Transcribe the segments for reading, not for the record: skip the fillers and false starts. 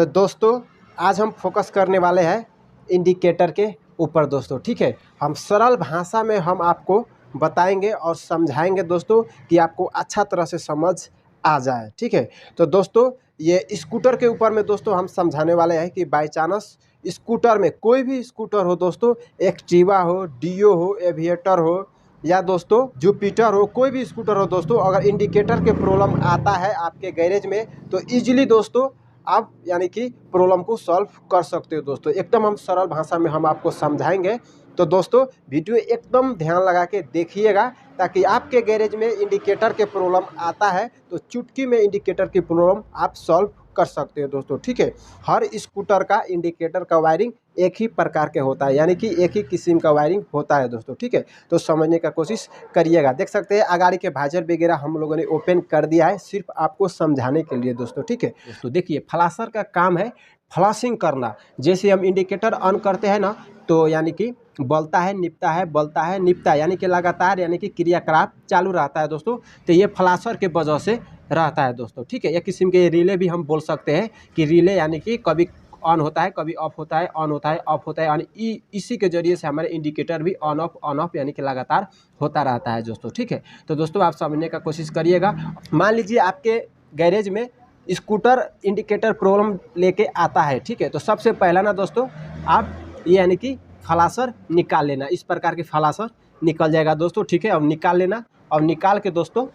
तो दोस्तों आज हम फोकस करने वाले हैं इंडिकेटर के ऊपर दोस्तों। ठीक है, हम सरल भाषा में हम आपको बताएंगे और समझाएंगे दोस्तों कि आपको अच्छा तरह से समझ आ जाए। ठीक है, तो दोस्तों ये स्कूटर के ऊपर में दोस्तों हम समझाने वाले हैं कि बाई चांस स्कूटर में कोई भी स्कूटर हो दोस्तों, एक्टिवा हो, डियो हो, एविएटर हो या दोस्तों जुपिटर हो, कोई भी स्कूटर हो दोस्तों, अगर इंडिकेटर के प्रॉब्लम आता है आपके गैरेज में तो इजीली दोस्तों आप यानी कि प्रॉब्लम को सॉल्व कर सकते हो दोस्तों। एकदम हम सरल भाषा में हम आपको समझाएंगे। तो दोस्तों वीडियो एकदम ध्यान लगा के देखिएगा ताकि आपके गैरेज में इंडिकेटर के प्रॉब्लम आता है तो चुटकी में इंडिकेटर की प्रॉब्लम आप सॉल्व कर सकते हो दोस्तों। ठीक है, हर स्कूटर का इंडिकेटर का वायरिंग एक ही प्रकार के होता है, यानी कि एक ही किस्म का वायरिंग होता है दोस्तों। ठीक है, तो समझने का कोशिश करिएगा। देख सकते हैं अगाड़ी के भाजर वगैरह हम लोगों ने ओपन कर दिया है सिर्फ आपको समझाने के लिए दोस्तों। ठीक है दोस्तों, देखिए फ्लाशर का काम है फ्लशिंग करना। जैसे हम इंडिकेटर ऑन करते हैं ना तो यानी कि बलता है निपता है, बलता है निपता है, यानी कि लगातार यानी कि क्रियाकलाप चालू रहता है दोस्तों। तो ये फ्लाशर के वजह से रहता है दोस्तों। ठीक है, एक किस्म के रिले भी हम बोल सकते हैं कि रिले यानी कि कभी ऑन होता है, कभी ऑफ होता है, ऑन होता है, ऑफ होता है, यानी इसी के जरिए से हमारे इंडिकेटर भी ऑन ऑफ यानी कि लगातार होता रहता है दोस्तों। ठीक है, तो दोस्तों आप समझने का कोशिश करिएगा। मान लीजिए आपके गैरेज में स्कूटर इंडिकेटर प्रॉब्लम लेके आता है। ठीक है, तो सबसे पहला ना दोस्तों आप ये यानी कि फ्लाशर निकाल लेना। इस प्रकार की फ्लाशर निकल जाएगा दोस्तों। ठीक है, अब निकाल लेना और निकाल के दोस्तों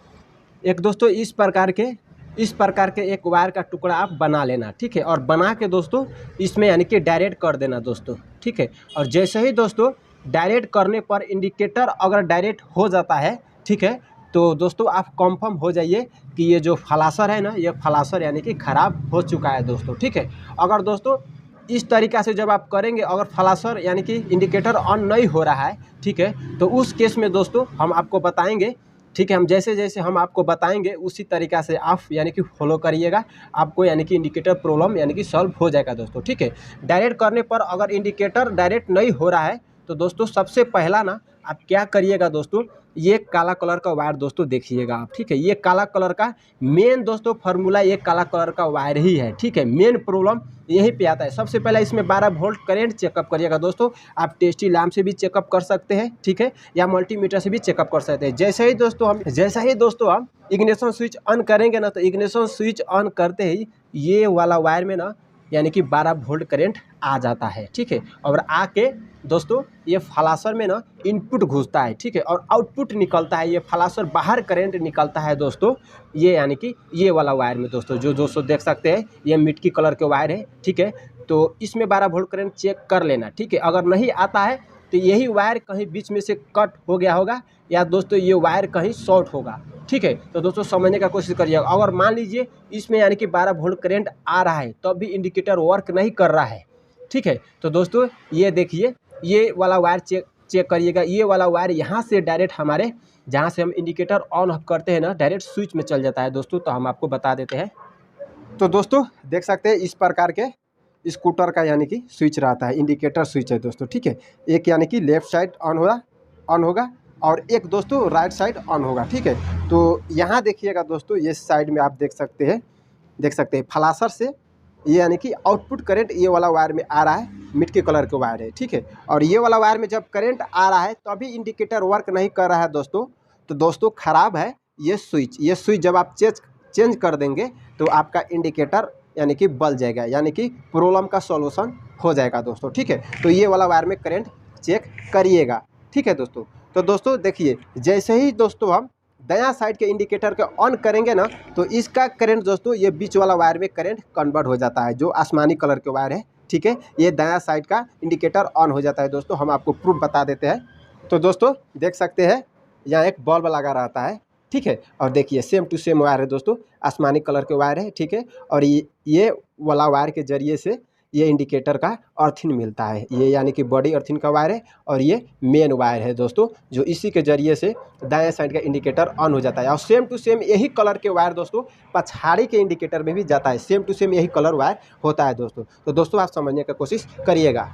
इस प्रकार के एक वायर का टुकड़ा आप बना लेना। ठीक है, और बना के दोस्तों इसमें यानी कि डायरेक्ट कर देना दोस्तों। ठीक है, और जैसे ही दोस्तों डायरेक्ट करने पर इंडिकेटर अगर डायरेक्ट हो जाता है, ठीक है, तो दोस्तों आप कंफर्म हो जाइए कि ये जो फ्लाशर है ना, ये फ्लाशर यानी कि ख़राब हो चुका है दोस्तों। ठीक है, अगर दोस्तों इस तरीक़ा से जब आप करेंगे, अगर फ्लाशर यानी कि इंडिकेटर ऑन नहीं हो रहा है, ठीक है, तो उस केस में दोस्तों हम आपको बताएंगे। ठीक है, हम जैसे जैसे हम आपको बताएंगे उसी तरीक़ा से आप यानी कि फॉलो करिएगा, आपको यानी कि इंडिकेटर प्रॉब्लम यानी कि सॉल्व हो जाएगा दोस्तों। ठीक है, डायरेक्ट करने पर अगर इंडिकेटर डायरेक्ट नहीं हो रहा है तो दोस्तों सबसे पहला ना आप क्या करिएगा दोस्तों, ये काला कलर का वायर दोस्तों देखिएगा आप। ठीक है, ये काला कलर का मेन दोस्तों फार्मूला ये काला कलर का वायर ही है। ठीक है, मेन प्रॉब्लम यहीं पे आता है। सबसे पहले इसमें 12 वोल्ट करंट चेकअप करिएगा दोस्तों। आप टेस्टी लैम्प से भी चेकअप कर सकते हैं, ठीक है, या मल्टीमीटर से भी चेकअप कर सकते हैं। जैसा ही दोस्तों हम इग्निशन स्विच ऑन करेंगे ना, तो इग्निशन स्विच ऑन करते ही ये वाला वायर में ना यानी कि 12 वोल्ट करंट आ जाता है। ठीक है, और आके दोस्तों ये फ्लाशर में ना इनपुट घुसता है। ठीक है, और आउटपुट निकलता है, ये फ्लाशर बाहर करंट निकलता है दोस्तों। ये यानी कि ये वाला वायर में दोस्तों जो दोस्तों देख सकते हैं ये मिट्टी कलर के वायर है। ठीक है, तो इसमें 12 वोल्ट करंट चेक कर लेना। ठीक है, अगर नहीं आता है तो यही वायर कहीं बीच में से कट हो गया होगा या दोस्तों ये वायर कहीं शॉर्ट होगा। ठीक है, तो दोस्तों समझने का कोशिश करिएगा। अगर मान लीजिए इसमें यानी कि 12 वोल्ट करंट आ रहा है तब भी इंडिकेटर वर्क नहीं कर रहा है, ठीक है, तो दोस्तों ये देखिए ये वाला वायर चेक करिएगा। ये वाला वायर यहाँ से डायरेक्ट हमारे जहाँ से हम इंडिकेटर ऑन ऑफ करते हैं ना डायरेक्ट स्विच में चल जाता है दोस्तों। तो हम आपको बता देते हैं। तो दोस्तों देख सकते हैं इस प्रकार के स्कूटर का यानी कि स्विच रहता है, इंडिकेटर स्विच है दोस्तों। ठीक है, एक यानी कि लेफ्ट साइड ऑन होगा और एक दोस्तों राइट साइड ऑन होगा। ठीक है, तो यहाँ देखिएगा दोस्तों ये साइड में आप देख सकते हैं फ्लाशर से ये यानी कि आउटपुट करंट ये वाला वायर में आ रहा है, मिट्टी कलर के वायर है। ठीक है, और ये वाला वायर में जब करंट आ रहा है तभी इंडिकेटर वर्क नहीं कर रहा है दोस्तों। तो दोस्तों ख़राब है ये स्विच जब आप चेंज कर देंगे तो आपका इंडिकेटर यानी कि बल जाएगा, यानी कि प्रॉब्लम का सॉल्यूशन हो जाएगा दोस्तों। ठीक है, तो ये वाला वायर में करंट चेक करिएगा। ठीक है दोस्तों, तो दोस्तों देखिए जैसे ही दोस्तों हम दायां साइड के इंडिकेटर को ऑन करेंगे ना तो इसका करंट दोस्तों ये बीच वाला वायर में करंट कन्वर्ट हो जाता है, जो आसमानी कलर के वायर है। ठीक है, ये दायां साइड का इंडिकेटर ऑन हो जाता है दोस्तों। हम आपको प्रूफ बता देते हैं। तो दोस्तों देख सकते हैं यहाँ एक बल्ब लगा रहता है। ठीक है, और देखिए सेम टू सेम वायर है दोस्तों, आसमानी कलर के वायर है। ठीक है, और ये वाला वायर के जरिए से ये इंडिकेटर का अर्थिंग मिलता है। ये यानी कि बॉडी अर्थिंग का वायर है और ये मेन वायर है दोस्तों, जो इसी के जरिए से दाएं साइड का इंडिकेटर ऑन हो जाता है। और सेम टू सेम यही कलर के वायर दोस्तों पछाड़ी के इंडिकेटर में भी जाता है। सेम टू सेम यही कलर वायर होता है दोस्तों। तो दोस्तों आप समझने की कोशिश करिएगा।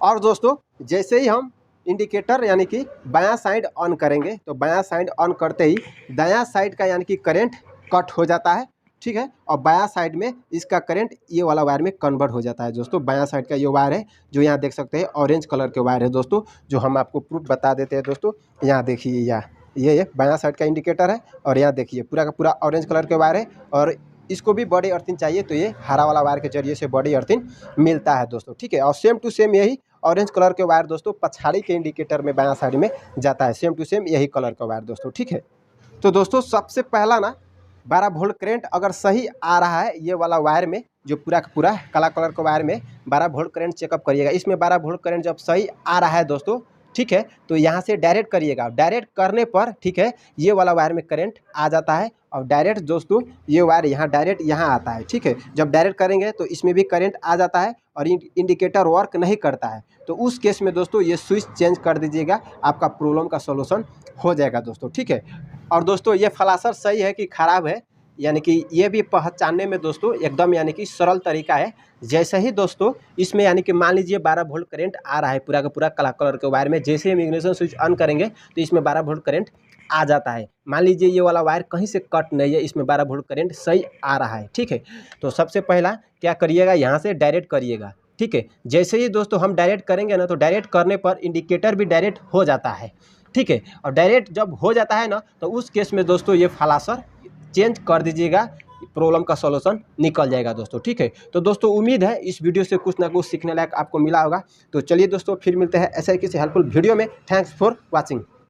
और दोस्तों जैसे ही हम इंडिकेटर यानी कि बायां साइड ऑन करेंगे तो बायां साइड ऑन करते ही दायां साइड का यानी कि करंट कट हो जाता है ठीक है। और बायां साइड में इसका करंट ये वाला वायर में कन्वर्ट हो जाता है दोस्तों। बायां साइड का ये वायर है जो यहाँ देख सकते हैं ऑरेंज कलर के वायर है दोस्तों, जो हम आपको प्रूफ बता देते हैं दोस्तों। यहाँ देखिए ये बायां साइड का इंडिकेटर है और यहाँ देखिए पूरा का पूरा ऑरेंज कलर के वायर है। और इसको भी बॉडी अर्थिंग चाहिए तो ये हरा वाला वायर के जरिए से बॉडी अर्थिंग मिलता है दोस्तों, ठीक है। और सेम टू सेम यही ऑरेंज कलर के वायर दोस्तों पछाड़ी के इंडिकेटर में बायां साइड में जाता है, सेम टू सेम यही कलर का वायर दोस्तों, ठीक है। तो दोस्तों सबसे पहला ना 12 वोल्ट करंट अगर सही आ रहा है ये वाला वायर में, जो पूरा का पूरा काला कलर का वायर में 12 वोल्ट करंट चेकअप करिएगा। इसमें 12 वोल्ट करंट जब सही आ रहा है दोस्तों, ठीक है, तो यहाँ से डायरेक्ट करिएगा। डायरेक्ट करने पर, ठीक है, ये वाला वायर में करंट आ जाता है और डायरेक्ट दोस्तों ये वायर यहाँ डायरेक्ट यहाँ आता है, ठीक है। जब डायरेक्ट करेंगे तो इसमें भी करंट आ जाता है और इंडिकेटर वर्क नहीं करता है, तो उस केस में दोस्तों ये स्विच चेंज कर दीजिएगा, आपका प्रॉब्लम का सॉल्यूशन हो जाएगा दोस्तों, ठीक है। और दोस्तों ये फ्लाशर सही है कि ख़राब है, यानी कि ये भी पहचानने में दोस्तों एकदम यानी कि सरल तरीका है। जैसे ही दोस्तों इसमें यानी कि मान लीजिए 12 वोल्ट करंट आ रहा है पूरा का पूरा काला कलर के वायर में, जैसे हम इग्निशन स्विच ऑन करेंगे तो इसमें 12 वोल्ट करंट आ जाता है। मान लीजिए ये वाला वायर कहीं से कट नहीं है, इसमें 12 वोल्ट करंट सही आ रहा है, ठीक है। तो सबसे पहला क्या करिएगा, यहाँ से डायरेक्ट करिएगा, ठीक है। जैसे ही दोस्तों हम डायरेक्ट करेंगे ना, तो डायरेक्ट करने पर इंडिकेटर भी डायरेक्ट हो जाता है, ठीक है। और डायरेक्ट जब हो जाता है ना, तो उस केस में दोस्तों ये फ्लाशर चेंज कर दीजिएगा, प्रॉब्लम का सॉल्यूशन निकल जाएगा दोस्तों, ठीक है। तो दोस्तों उम्मीद है इस वीडियो से कुछ ना कुछ सीखने लायक आपको मिला होगा। तो चलिए दोस्तों फिर मिलते हैं ऐसे किसी हेल्पफुल वीडियो में। Thanks for watching.